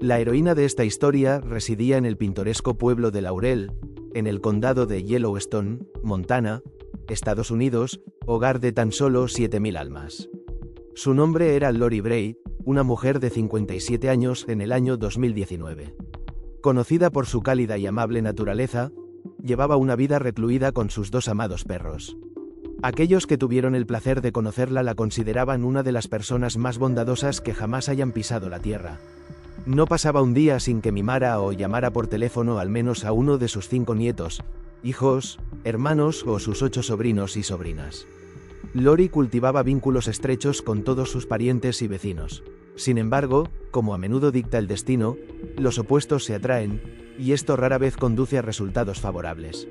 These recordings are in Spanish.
La heroína de esta historia residía en el pintoresco pueblo de Laurel, en el condado de Yellowstone, Montana, Estados Unidos, hogar de tan solo 7.000 almas. Su nombre era Lori Bray, una mujer de 57 años en el año 2019. Conocida por su cálida y amable naturaleza, llevaba una vida recluida con sus 2 amados perros. Aquellos que tuvieron el placer de conocerla la consideraban una de las personas más bondadosas que jamás hayan pisado la tierra. No pasaba un día sin que mimara o llamara por teléfono al menos a uno de sus 5 nietos, hijos, hermanos o sus 8 sobrinos y sobrinas. Lori cultivaba vínculos estrechos con todos sus parientes y vecinos. Sin embargo, como a menudo dicta el destino, los opuestos se atraen, y esto rara vez conduce a resultados favorables.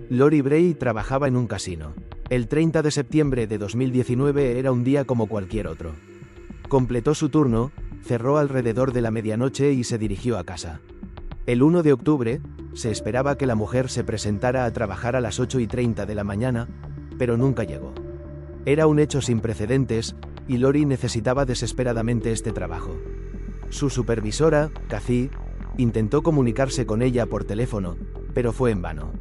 Lori Bray trabajaba en un casino. El 30 de septiembre de 2019 era un día como cualquier otro. Completó su turno, cerró alrededor de la medianoche y se dirigió a casa. El 1 de octubre, se esperaba que la mujer se presentara a trabajar a las 8:30 de la mañana, pero nunca llegó. Era un hecho sin precedentes, y Lori necesitaba desesperadamente este trabajo. Su supervisora, Kathy, intentó comunicarse con ella por teléfono, pero fue en vano.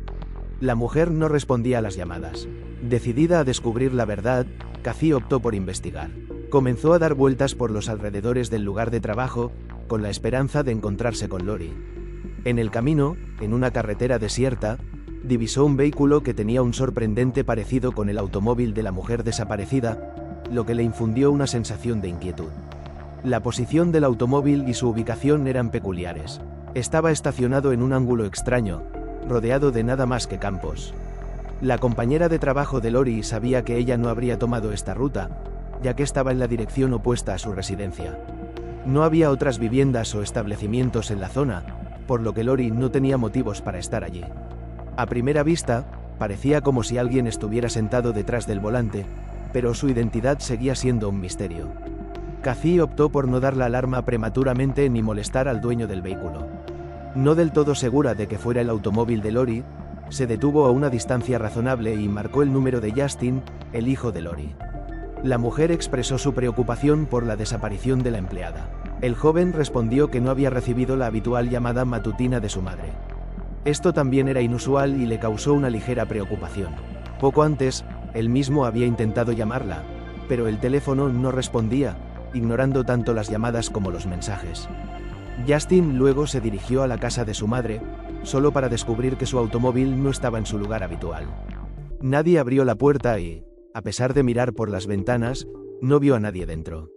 La mujer no respondía a las llamadas. Decidida a descubrir la verdad, Kathy optó por investigar. Comenzó a dar vueltas por los alrededores del lugar de trabajo, con la esperanza de encontrarse con Lori. En el camino, en una carretera desierta, divisó un vehículo que tenía un sorprendente parecido con el automóvil de la mujer desaparecida, lo que le infundió una sensación de inquietud. La posición del automóvil y su ubicación eran peculiares. Estaba estacionado en un ángulo extraño, rodeado de nada más que campos. La compañera de trabajo de Lori sabía que ella no habría tomado esta ruta, ya que estaba en la dirección opuesta a su residencia. No había otras viviendas o establecimientos en la zona, por lo que Lori no tenía motivos para estar allí. A primera vista, parecía como si alguien estuviera sentado detrás del volante, pero su identidad seguía siendo un misterio. Kathy optó por no dar la alarma prematuramente ni molestar al dueño del vehículo. No del todo segura de que fuera el automóvil de Lori, se detuvo a una distancia razonable y marcó el número de Justin, el hijo de Lori. La mujer expresó su preocupación por la desaparición de la empleada. El joven respondió que no había recibido la habitual llamada matutina de su madre. Esto también era inusual y le causó una ligera preocupación. Poco antes, él mismo había intentado llamarla, pero el teléfono no respondía, ignorando tanto las llamadas como los mensajes. Justin luego se dirigió a la casa de su madre, solo para descubrir que su automóvil no estaba en su lugar habitual. Nadie abrió la puerta y, a pesar de mirar por las ventanas, no vio a nadie dentro.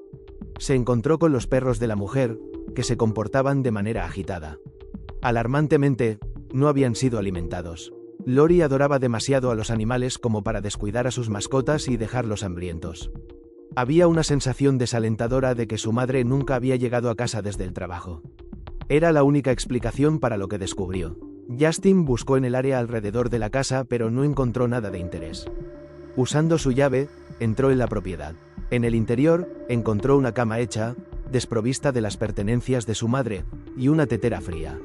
Se encontró con los perros de la mujer, que se comportaban de manera agitada. Alarmantemente, no habían sido alimentados. Lori adoraba demasiado a los animales como para descuidar a sus mascotas y dejarlos hambrientos. Había una sensación desalentadora de que su madre nunca había llegado a casa desde el trabajo. Era la única explicación para lo que descubrió. Justin buscó en el área alrededor de la casa pero no encontró nada de interés. Usando su llave, entró en la propiedad. En el interior, encontró una cama hecha, desprovista de las pertenencias de su madre, y una tetera fría.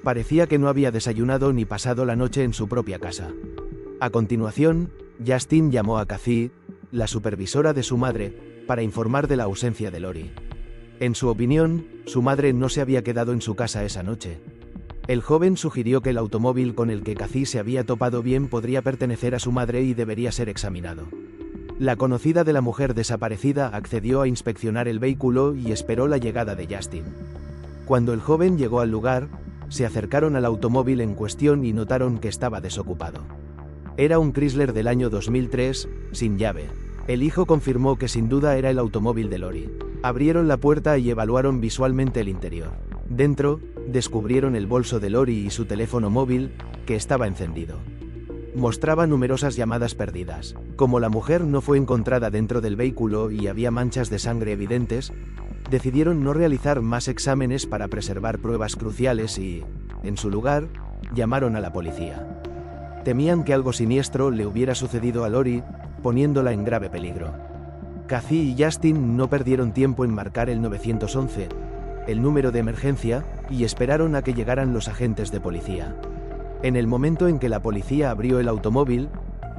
Parecía que no había desayunado ni pasado la noche en su propia casa. A continuación, Justin llamó a Kathy, la supervisora de su madre, para informar de la ausencia de Lori. En su opinión, su madre no se había quedado en su casa esa noche. El joven sugirió que el automóvil con el que Kathy se había topado bien podría pertenecer a su madre y debería ser examinado. La conocida de la mujer desaparecida accedió a inspeccionar el vehículo y esperó la llegada de Justin. Cuando el joven llegó al lugar, se acercaron al automóvil en cuestión y notaron que estaba desocupado. Era un Chrysler del año 2003, sin llave. El hijo confirmó que sin duda era el automóvil de Lori. Abrieron la puerta y evaluaron visualmente el interior. Dentro, descubrieron el bolso de Lori y su teléfono móvil, que estaba encendido. Mostraba numerosas llamadas perdidas. Como la mujer no fue encontrada dentro del vehículo y había manchas de sangre evidentes, decidieron no realizar más exámenes para preservar pruebas cruciales y, en su lugar, llamaron a la policía. Temían que algo siniestro le hubiera sucedido a Lori, poniéndola en grave peligro. Kathy y Justin no perdieron tiempo en marcar el 911, el número de emergencia, y esperaron a que llegaran los agentes de policía. En el momento en que la policía abrió el automóvil,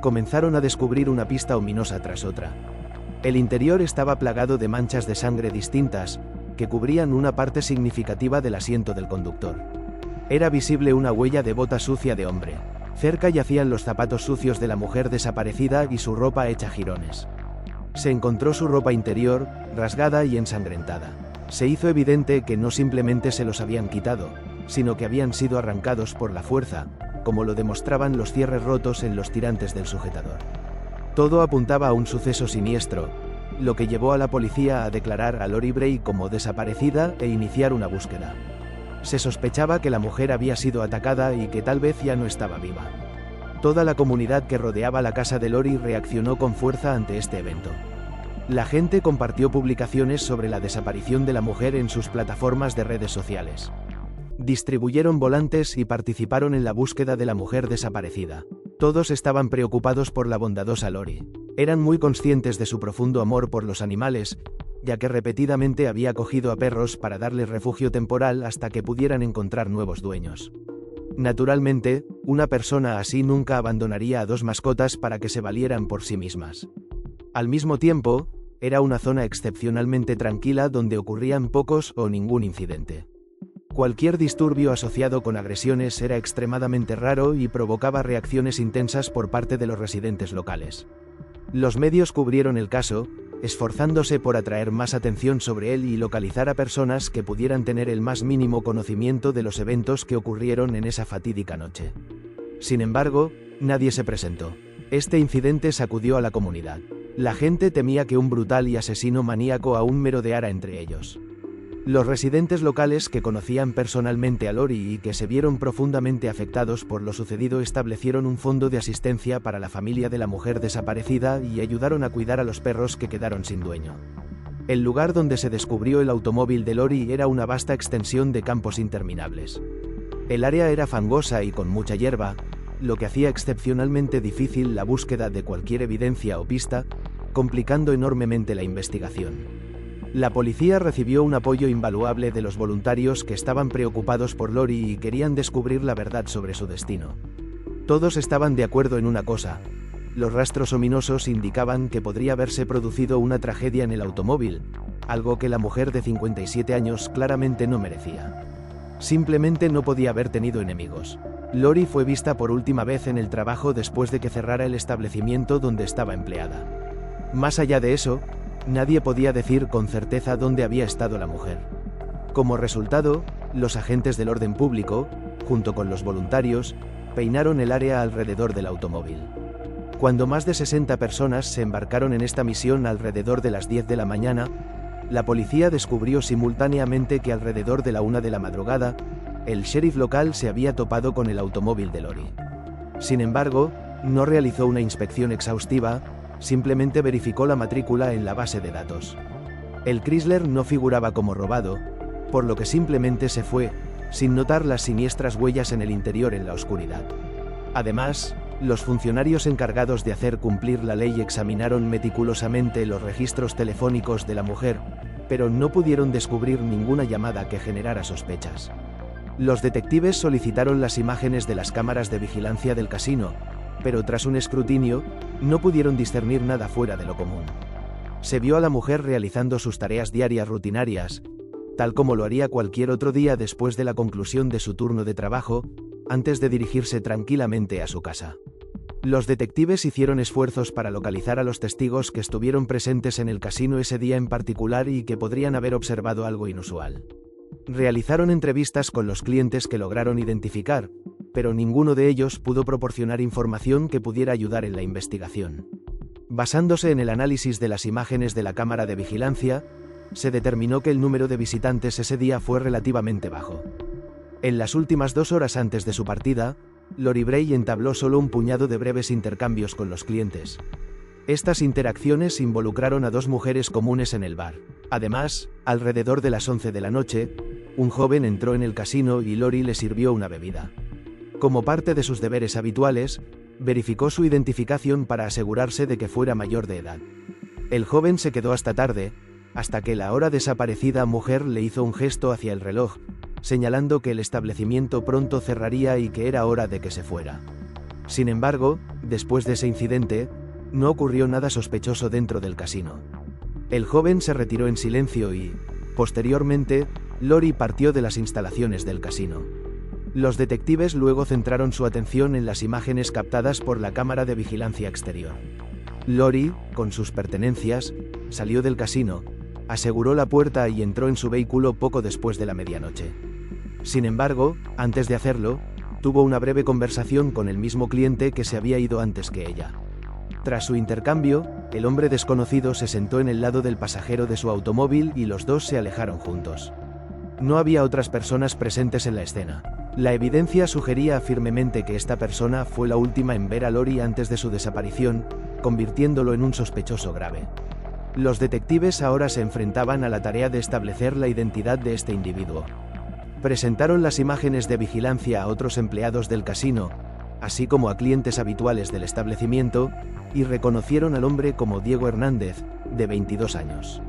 comenzaron a descubrir una pista ominosa tras otra. El interior estaba plagado de manchas de sangre distintas, que cubrían una parte significativa del asiento del conductor. Era visible una huella de bota sucia de hombre. Cerca yacían los zapatos sucios de la mujer desaparecida y su ropa hecha jirones. Se encontró su ropa interior, rasgada y ensangrentada. Se hizo evidente que no simplemente se los habían quitado, sino que habían sido arrancados por la fuerza, como lo demostraban los cierres rotos en los tirantes del sujetador. Todo apuntaba a un suceso siniestro, lo que llevó a la policía a declarar a Lori Bray como desaparecida e iniciar una búsqueda. Se sospechaba que la mujer había sido atacada y que tal vez ya no estaba viva. Toda la comunidad que rodeaba la casa de Lori reaccionó con fuerza ante este evento. La gente compartió publicaciones sobre la desaparición de la mujer en sus plataformas de redes sociales. Distribuyeron volantes y participaron en la búsqueda de la mujer desaparecida. Todos estaban preocupados por la bondadosa Lori. Eran muy conscientes de su profundo amor por los animales, ya que repetidamente había acogido a perros para darles refugio temporal hasta que pudieran encontrar nuevos dueños. Naturalmente, una persona así nunca abandonaría a dos mascotas para que se valieran por sí mismas. Al mismo tiempo, era una zona excepcionalmente tranquila donde ocurrían pocos o ningún incidente. Cualquier disturbio asociado con agresiones era extremadamente raro y provocaba reacciones intensas por parte de los residentes locales. Los medios cubrieron el caso, esforzándose por atraer más atención sobre él y localizar a personas que pudieran tener el más mínimo conocimiento de los eventos que ocurrieron en esa fatídica noche. Sin embargo, nadie se presentó. Este incidente sacudió a la comunidad. La gente temía que un brutal y asesino maníaco aún merodeara entre ellos. Los residentes locales que conocían personalmente a Lori y que se vieron profundamente afectados por lo sucedido establecieron un fondo de asistencia para la familia de la mujer desaparecida y ayudaron a cuidar a los perros que quedaron sin dueño. El lugar donde se descubrió el automóvil de Lori era una vasta extensión de campos interminables. El área era fangosa y con mucha hierba, lo que hacía excepcionalmente difícil la búsqueda de cualquier evidencia o pista, complicando enormemente la investigación. La policía recibió un apoyo invaluable de los voluntarios que estaban preocupados por Lori y querían descubrir la verdad sobre su destino. Todos estaban de acuerdo en una cosa: los rastros ominosos indicaban que podría haberse producido una tragedia en el automóvil, algo que la mujer de 57 años claramente no merecía. Simplemente no podía haber tenido enemigos. Lori fue vista por última vez en el trabajo después de que cerrara el establecimiento donde estaba empleada. Más allá de eso, nadie podía decir con certeza dónde había estado la mujer. Como resultado, los agentes del orden público, junto con los voluntarios, peinaron el área alrededor del automóvil. Cuando más de 60 personas se embarcaron en esta misión alrededor de las 10 de la mañana, la policía descubrió simultáneamente que alrededor de la 1 de la madrugada, el sheriff local se había topado con el automóvil de Lori. Sin embargo, no realizó una inspección exhaustiva, simplemente verificó la matrícula en la base de datos. El Chrysler no figuraba como robado, por lo que simplemente se fue, sin notar las siniestras huellas en el interior en la oscuridad. Además, los funcionarios encargados de hacer cumplir la ley examinaron meticulosamente los registros telefónicos de la mujer, pero no pudieron descubrir ninguna llamada que generara sospechas. Los detectives solicitaron las imágenes de las cámaras de vigilancia del casino, pero tras un escrutinio, no pudieron discernir nada fuera de lo común. Se vio a la mujer realizando sus tareas diarias rutinarias, tal como lo haría cualquier otro día después de la conclusión de su turno de trabajo, antes de dirigirse tranquilamente a su casa. Los detectives hicieron esfuerzos para localizar a los testigos que estuvieron presentes en el casino ese día en particular y que podrían haber observado algo inusual. Realizaron entrevistas con los clientes que lograron identificar, pero ninguno de ellos pudo proporcionar información que pudiera ayudar en la investigación. Basándose en el análisis de las imágenes de la cámara de vigilancia, se determinó que el número de visitantes ese día fue relativamente bajo. En las últimas 2 horas antes de su partida, Lori Bray entabló solo un puñado de breves intercambios con los clientes. Estas interacciones involucraron a 2 mujeres comunes en el bar. Además, alrededor de las 11 de la noche, un joven entró en el casino y Lori le sirvió una bebida. Como parte de sus deberes habituales, verificó su identificación para asegurarse de que fuera mayor de edad. El joven se quedó hasta tarde, hasta que la ahora desaparecida mujer le hizo un gesto hacia el reloj, señalando que el establecimiento pronto cerraría y que era hora de que se fuera. Sin embargo, después de ese incidente, no ocurrió nada sospechoso dentro del casino. El joven se retiró en silencio y, Posteriormente, Lori partió de las instalaciones del casino. Los detectives luego centraron su atención en las imágenes captadas por la cámara de vigilancia exterior. Lori, con sus pertenencias, salió del casino, aseguró la puerta y entró en su vehículo poco después de la medianoche. Sin embargo, antes de hacerlo, tuvo una breve conversación con el mismo cliente que se había ido antes que ella. Tras su intercambio, el hombre desconocido se sentó en el lado del pasajero de su automóvil y los dos se alejaron juntos. No había otras personas presentes en la escena. La evidencia sugería firmemente que esta persona fue la última en ver a Lori antes de su desaparición, convirtiéndolo en un sospechoso grave. Los detectives ahora se enfrentaban a la tarea de establecer la identidad de este individuo. Presentaron las imágenes de vigilancia a otros empleados del casino, así como a clientes habituales del establecimiento, y reconocieron al hombre como Diego Hernández, de 22 años.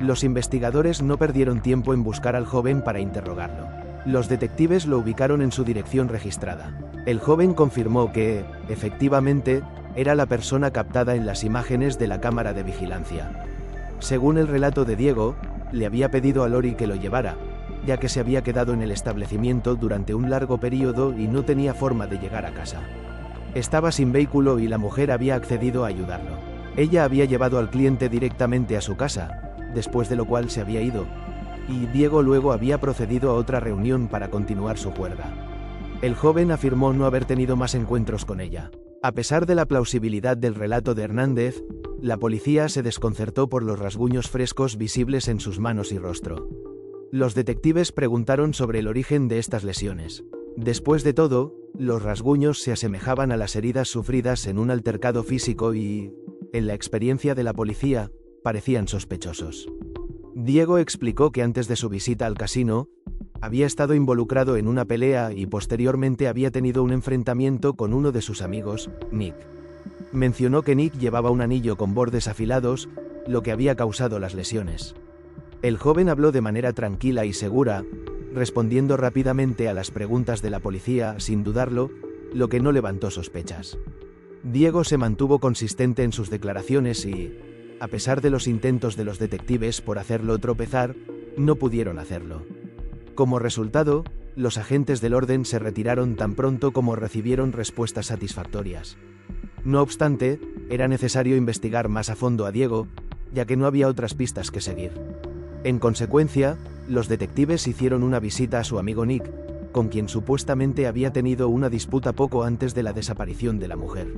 Los investigadores no perdieron tiempo en buscar al joven para interrogarlo. Los detectives lo ubicaron en su dirección registrada. El joven confirmó que, efectivamente, era la persona captada en las imágenes de la cámara de vigilancia. Según el relato de Diego, le había pedido a Lori que lo llevara, ya que se había quedado en el establecimiento durante un largo periodo y no tenía forma de llegar a casa. Estaba sin vehículo y la mujer había accedido a ayudarlo. Ella había llevado al cliente directamente a su casa, después de lo cual se había ido, y Diego luego había procedido a otra reunión para continuar su juerga. El joven afirmó no haber tenido más encuentros con ella. A pesar de la plausibilidad del relato de Hernández, la policía se desconcertó por los rasguños frescos visibles en sus manos y rostro. Los detectives preguntaron sobre el origen de estas lesiones. Después de todo, los rasguños se asemejaban a las heridas sufridas en un altercado físico y, en la experiencia de la policía, parecían sospechosos. Diego explicó que antes de su visita al casino, había estado involucrado en una pelea y posteriormente había tenido un enfrentamiento con uno de sus amigos, Nick. Mencionó que Nick llevaba un anillo con bordes afilados, lo que había causado las lesiones. El joven habló de manera tranquila y segura, respondiendo rápidamente a las preguntas de la policía sin dudarlo, lo que no levantó sospechas. Diego se mantuvo consistente en sus declaraciones y, a pesar de los intentos de los detectives por hacerlo tropezar, no pudieron hacerlo. Como resultado, los agentes del orden se retiraron tan pronto como recibieron respuestas satisfactorias. No obstante, era necesario investigar más a fondo a Diego, ya que no había otras pistas que seguir. En consecuencia, los detectives hicieron una visita a su amigo Nick, con quien supuestamente había tenido una disputa poco antes de la desaparición de la mujer.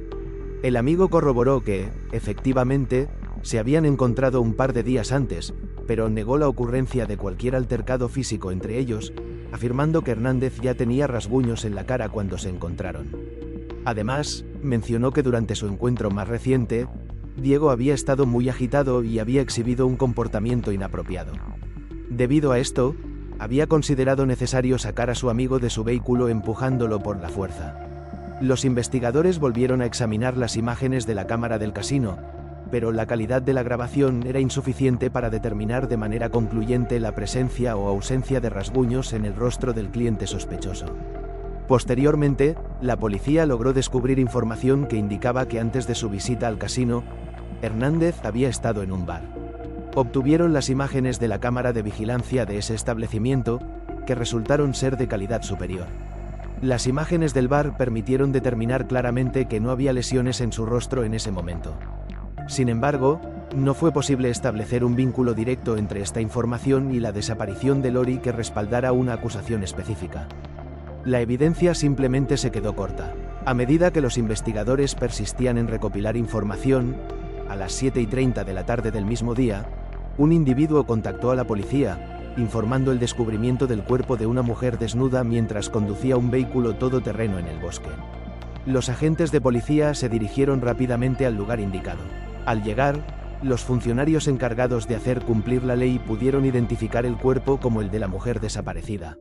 El amigo corroboró que, efectivamente, se habían encontrado un par de días antes, pero negó la ocurrencia de cualquier altercado físico entre ellos, afirmando que Hernández ya tenía rasguños en la cara cuando se encontraron. Además, mencionó que durante su encuentro más reciente, Diego había estado muy agitado y había exhibido un comportamiento inapropiado. Debido a esto, había considerado necesario sacar a su amigo de su vehículo empujándolo por la fuerza. Los investigadores volvieron a examinar las imágenes de la cámara del casino, pero la calidad de la grabación era insuficiente para determinar de manera concluyente la presencia o ausencia de rasguños en el rostro del cliente sospechoso. Posteriormente, la policía logró descubrir información que indicaba que antes de su visita al casino, Hernández había estado en un bar. Obtuvieron las imágenes de la cámara de vigilancia de ese establecimiento, que resultaron ser de calidad superior. Las imágenes del bar permitieron determinar claramente que no había lesiones en su rostro en ese momento. Sin embargo, no fue posible establecer un vínculo directo entre esta información y la desaparición de Lori que respaldara una acusación específica. La evidencia simplemente se quedó corta. A medida que los investigadores persistían en recopilar información, a las 7:30 de la tarde del mismo día, un individuo contactó a la policía, informando el descubrimiento del cuerpo de una mujer desnuda mientras conducía un vehículo todoterreno en el bosque. Los agentes de policía se dirigieron rápidamente al lugar indicado. Al llegar, los funcionarios encargados de hacer cumplir la ley pudieron identificar el cuerpo como el de la mujer desaparecida.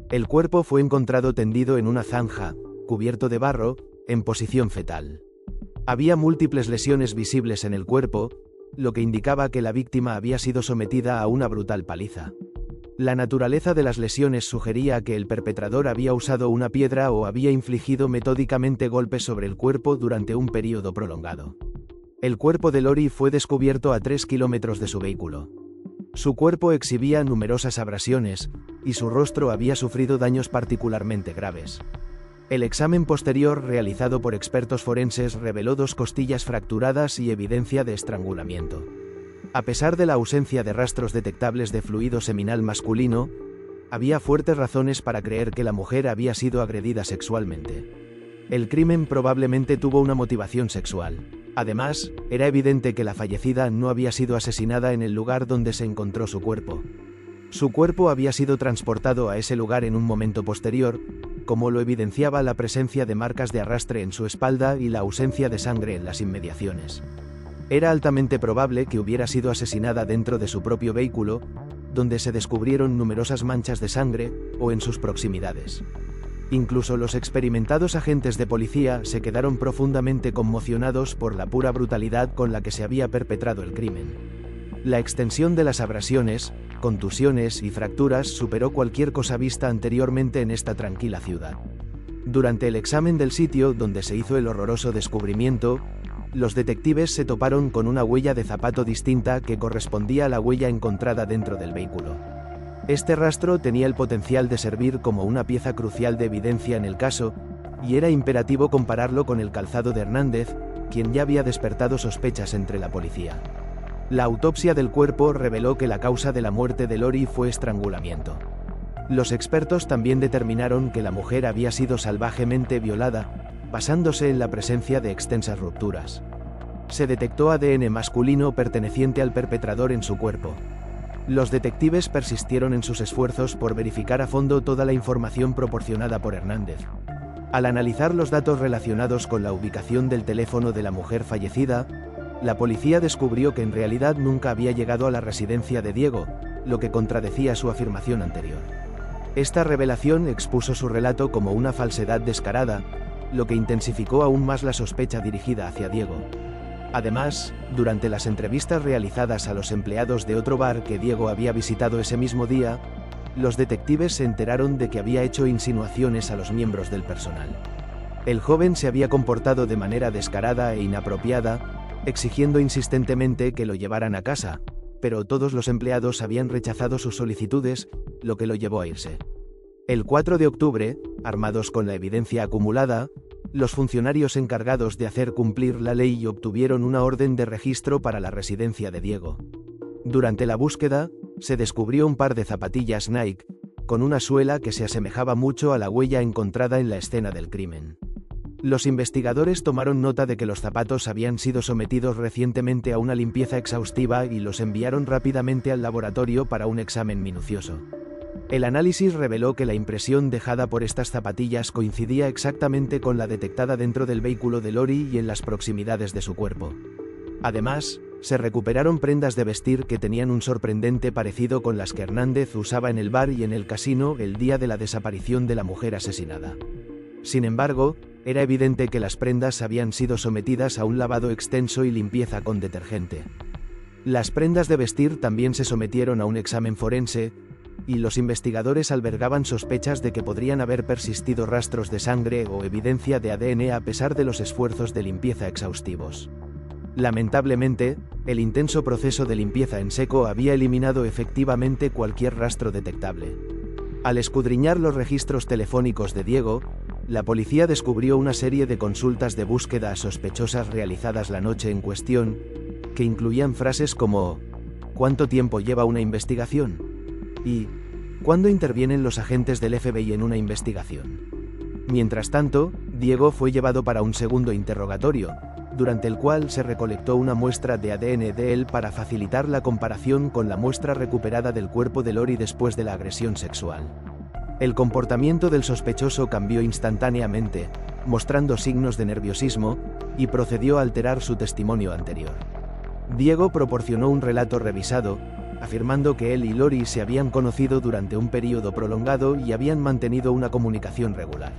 El cuerpo fue encontrado tendido en una zanja, cubierto de barro, en posición fetal. Había múltiples lesiones visibles en el cuerpo, lo que indicaba que la víctima había sido sometida a una brutal paliza. La naturaleza de las lesiones sugería que el perpetrador había usado una piedra o había infligido metódicamente golpes sobre el cuerpo durante un periodo prolongado. El cuerpo de Lori fue descubierto a 3 kilómetros de su vehículo. Su cuerpo exhibía numerosas abrasiones, y su rostro había sufrido daños particularmente graves. El examen posterior realizado por expertos forenses reveló 2 costillas fracturadas y evidencia de estrangulamiento. A pesar de la ausencia de rastros detectables de fluido seminal masculino, había fuertes razones para creer que la mujer había sido agredida sexualmente. El crimen probablemente tuvo una motivación sexual. Además, era evidente que la fallecida no había sido asesinada en el lugar donde se encontró su cuerpo. Su cuerpo había sido transportado a ese lugar en un momento posterior, como lo evidenciaba la presencia de marcas de arrastre en su espalda y la ausencia de sangre en las inmediaciones. Era altamente probable que hubiera sido asesinada dentro de su propio vehículo, donde se descubrieron numerosas manchas de sangre, o en sus proximidades. Incluso los experimentados agentes de policía se quedaron profundamente conmocionados por la pura brutalidad con la que se había perpetrado el crimen. La extensión de las abrasiones, contusiones y fracturas superó cualquier cosa vista anteriormente en esta tranquila ciudad. Durante el examen del sitio donde se hizo el horroroso descubrimiento, los detectives se toparon con una huella de zapato distinta que correspondía a la huella encontrada dentro del vehículo. Este rastro tenía el potencial de servir como una pieza crucial de evidencia en el caso, y era imperativo compararlo con el calzado de Hernández, quien ya había despertado sospechas entre la policía. La autopsia del cuerpo reveló que la causa de la muerte de Lori fue estrangulamiento. Los expertos también determinaron que la mujer había sido salvajemente violada, basándose en la presencia de extensas rupturas. Se detectó ADN masculino perteneciente al perpetrador en su cuerpo. Los detectives persistieron en sus esfuerzos por verificar a fondo toda la información proporcionada por Hernández. Al analizar los datos relacionados con la ubicación del teléfono de la mujer fallecida, la policía descubrió que en realidad nunca había llegado a la residencia de Diego, lo que contradecía su afirmación anterior. Esta revelación expuso su relato como una falsedad descarada, lo que intensificó aún más la sospecha dirigida hacia Diego. Además, durante las entrevistas realizadas a los empleados de otro bar que Diego había visitado ese mismo día, los detectives se enteraron de que había hecho insinuaciones a los miembros del personal. El joven se había comportado de manera descarada e inapropiada, exigiendo insistentemente que lo llevaran a casa, pero todos los empleados habían rechazado sus solicitudes, lo que lo llevó a irse. El 4 de octubre, armados con la evidencia acumulada, los funcionarios encargados de hacer cumplir la ley obtuvieron una orden de registro para la residencia de Diego. Durante la búsqueda, se descubrió un par de zapatillas Nike, con una suela que se asemejaba mucho a la huella encontrada en la escena del crimen. Los investigadores tomaron nota de que los zapatos habían sido sometidos recientemente a una limpieza exhaustiva y los enviaron rápidamente al laboratorio para un examen minucioso. El análisis reveló que la impresión dejada por estas zapatillas coincidía exactamente con la detectada dentro del vehículo de Lori y en las proximidades de su cuerpo. Además, se recuperaron prendas de vestir que tenían un sorprendente parecido con las que Hernández usaba en el bar y en el casino el día de la desaparición de la mujer asesinada. Sin embargo, era evidente que las prendas habían sido sometidas a un lavado extenso y limpieza con detergente. Las prendas de vestir también se sometieron a un examen forense, y los investigadores albergaban sospechas de que podrían haber persistido rastros de sangre o evidencia de ADN a pesar de los esfuerzos de limpieza exhaustivos. Lamentablemente, el intenso proceso de limpieza en seco había eliminado efectivamente cualquier rastro detectable. Al escudriñar los registros telefónicos de Diego, la policía descubrió una serie de consultas de búsqueda sospechosas realizadas la noche en cuestión, que incluían frases como ¿cuánto tiempo lleva una investigación? Y ¿cuándo intervienen los agentes del FBI en una investigación? Mientras tanto, Diego fue llevado para un segundo interrogatorio, durante el cual se recolectó una muestra de ADN de él para facilitar la comparación con la muestra recuperada del cuerpo de Lori después de la agresión sexual. El comportamiento del sospechoso cambió instantáneamente, mostrando signos de nerviosismo, y procedió a alterar su testimonio anterior. Diego proporcionó un relato revisado, afirmando que él y Lori se habían conocido durante un período prolongado y habían mantenido una comunicación regular.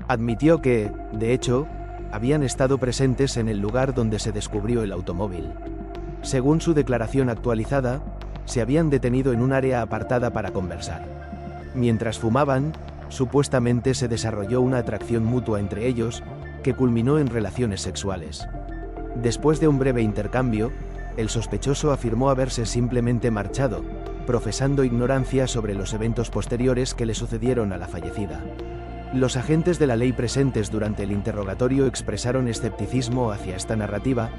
Admitió que, de hecho, habían estado presentes en el lugar donde se descubrió el automóvil. Según su declaración actualizada, se habían detenido en un área apartada para conversar. Mientras fumaban, supuestamente se desarrolló una atracción mutua entre ellos, que culminó en relaciones sexuales. Después de un breve intercambio, el sospechoso afirmó haberse simplemente marchado, profesando ignorancia sobre los eventos posteriores que le sucedieron a la fallecida. Los agentes de la ley presentes durante el interrogatorio expresaron escepticismo hacia esta narrativa,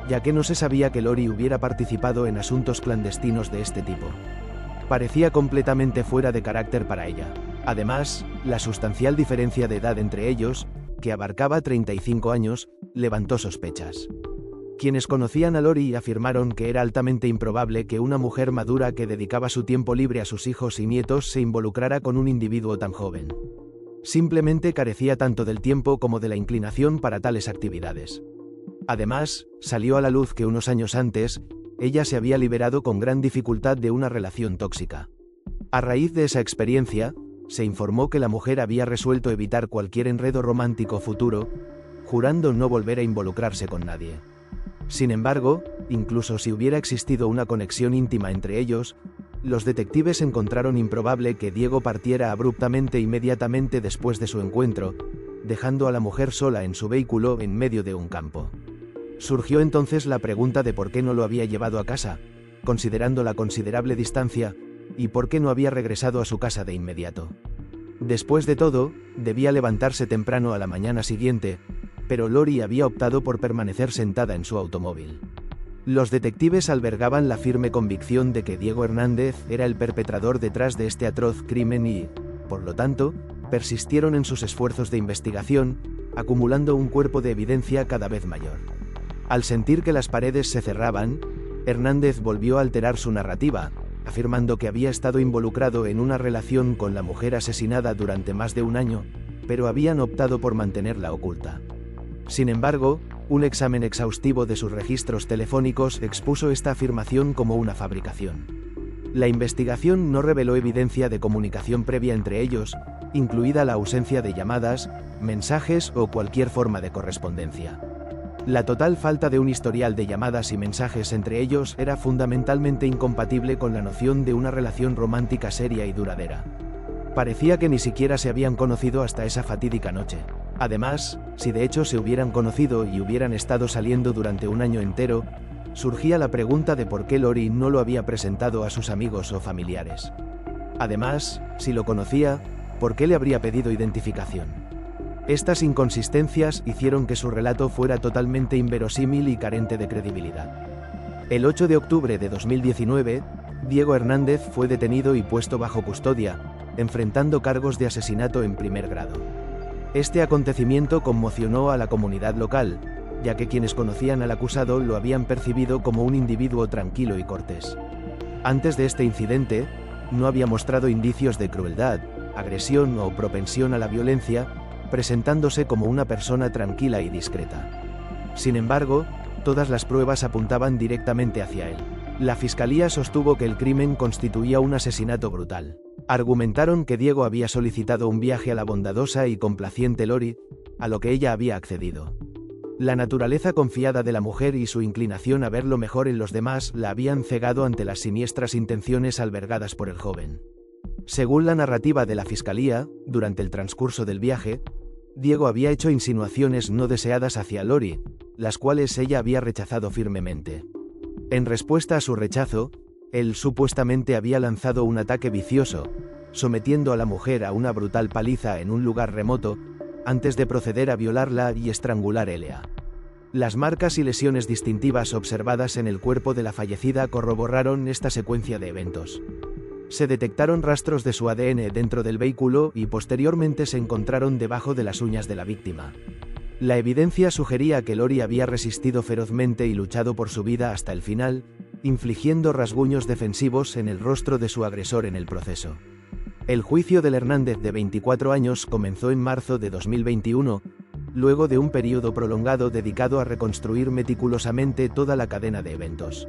ya que no se sabía que Lori hubiera participado en asuntos clandestinos de este tipo. Parecía completamente fuera de carácter para ella. Además, la sustancial diferencia de edad entre ellos, que abarcaba 35 años, levantó sospechas. Quienes conocían a Lori afirmaron que era altamente improbable que una mujer madura que dedicaba su tiempo libre a sus hijos y nietos se involucrara con un individuo tan joven. Simplemente carecía tanto del tiempo como de la inclinación para tales actividades. Además, salió a la luz que unos años antes, ella se había liberado con gran dificultad de una relación tóxica. A raíz de esa experiencia, se informó que la mujer había resuelto evitar cualquier enredo romántico futuro, jurando no volver a involucrarse con nadie. Sin embargo, incluso si hubiera existido una conexión íntima entre ellos, los detectives encontraron improbable que Diego partiera abruptamente inmediatamente después de su encuentro, dejando a la mujer sola en su vehículo en medio de un campo. Surgió entonces la pregunta de por qué no lo había llevado a casa, considerando la considerable distancia, y por qué no había regresado a su casa de inmediato. Después de todo, debía levantarse temprano a la mañana siguiente, pero Lori había optado por permanecer sentada en su automóvil. Los detectives albergaban la firme convicción de que Diego Hernández era el perpetrador detrás de este atroz crimen y, por lo tanto, persistieron en sus esfuerzos de investigación, acumulando un cuerpo de evidencia cada vez mayor. Al sentir que las paredes se cerraban, Hernández volvió a alterar su narrativa, afirmando que había estado involucrado en una relación con la mujer asesinada durante más de un año, pero habían optado por mantenerla oculta. Sin embargo, un examen exhaustivo de sus registros telefónicos expuso esta afirmación como una fabricación. La investigación no reveló evidencia de comunicación previa entre ellos, incluida la ausencia de llamadas, mensajes o cualquier forma de correspondencia. La total falta de un historial de llamadas y mensajes entre ellos era fundamentalmente incompatible con la noción de una relación romántica seria y duradera. Parecía que ni siquiera se habían conocido hasta esa fatídica noche. Además, si de hecho se hubieran conocido y hubieran estado saliendo durante un año entero, surgía la pregunta de por qué Lori no lo había presentado a sus amigos o familiares. Además, si lo conocía, ¿por qué le habría pedido identificación? Estas inconsistencias hicieron que su relato fuera totalmente inverosímil y carente de credibilidad. El 8 de octubre de 2019, Diego Hernández fue detenido y puesto bajo custodia, enfrentando cargos de asesinato en primer grado. Este acontecimiento conmocionó a la comunidad local, ya que quienes conocían al acusado lo habían percibido como un individuo tranquilo y cortés. Antes de este incidente, no había mostrado indicios de crueldad, agresión o propensión a la violencia, presentándose como una persona tranquila y discreta. Sin embargo, todas las pruebas apuntaban directamente hacia él. La fiscalía sostuvo que el crimen constituía un asesinato brutal. Argumentaron que Diego había solicitado un viaje a la bondadosa y complaciente Lori, a lo que ella había accedido. La naturaleza confiada de la mujer y su inclinación a ver lo mejor en los demás la habían cegado ante las siniestras intenciones albergadas por el joven. Según la narrativa de la fiscalía, durante el transcurso del viaje, Diego había hecho insinuaciones no deseadas hacia Lori, las cuales ella había rechazado firmemente. En respuesta a su rechazo, él supuestamente había lanzado un ataque vicioso, sometiendo a la mujer a una brutal paliza en un lugar remoto, antes de proceder a violarla y estrangular Elea. Las marcas y lesiones distintivas observadas en el cuerpo de la fallecida corroboraron esta secuencia de eventos. Se detectaron rastros de su ADN dentro del vehículo y posteriormente se encontraron debajo de las uñas de la víctima. La evidencia sugería que Lori había resistido ferozmente y luchado por su vida hasta el final, infligiendo rasguños defensivos en el rostro de su agresor en el proceso. El juicio del Hernández de 24 años comenzó en marzo de 2021, luego de un periodo prolongado dedicado a reconstruir meticulosamente toda la cadena de eventos.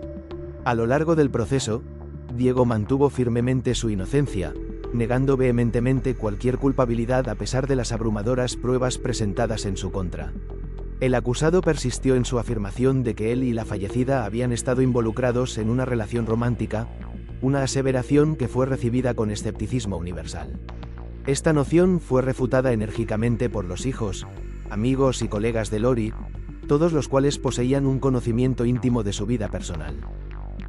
A lo largo del proceso, Diego mantuvo firmemente su inocencia, negando vehementemente cualquier culpabilidad a pesar de las abrumadoras pruebas presentadas en su contra. El acusado persistió en su afirmación de que él y la fallecida habían estado involucrados en una relación romántica, una aseveración que fue recibida con escepticismo universal. Esta noción fue refutada enérgicamente por los hijos, amigos y colegas de Lori, todos los cuales poseían un conocimiento íntimo de su vida personal.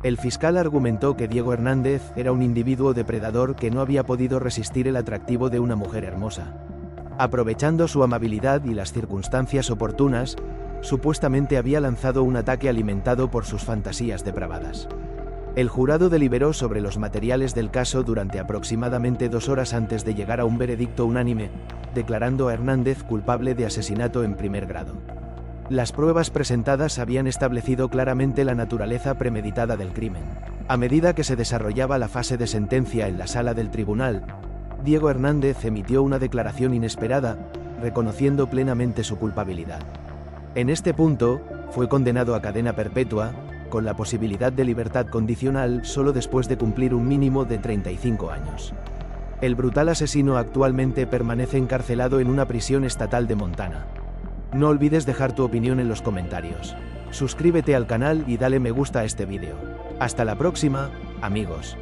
El fiscal argumentó que Diego Hernández era un individuo depredador que no había podido resistir el atractivo de una mujer hermosa. Aprovechando su amabilidad y las circunstancias oportunas, supuestamente había lanzado un ataque alimentado por sus fantasías depravadas. El jurado deliberó sobre los materiales del caso durante aproximadamente 2 horas antes de llegar a un veredicto unánime, declarando a Hernández culpable de asesinato en primer grado. Las pruebas presentadas habían establecido claramente la naturaleza premeditada del crimen. A medida que se desarrollaba la fase de sentencia en la sala del tribunal, Diego Hernández emitió una declaración inesperada, reconociendo plenamente su culpabilidad. En este punto, fue condenado a cadena perpetua, con la posibilidad de libertad condicional solo después de cumplir un mínimo de 35 años. El brutal asesino actualmente permanece encarcelado en una prisión estatal de Montana. No olvides dejar tu opinión en los comentarios. Suscríbete al canal y dale me gusta a este vídeo. Hasta la próxima, amigos.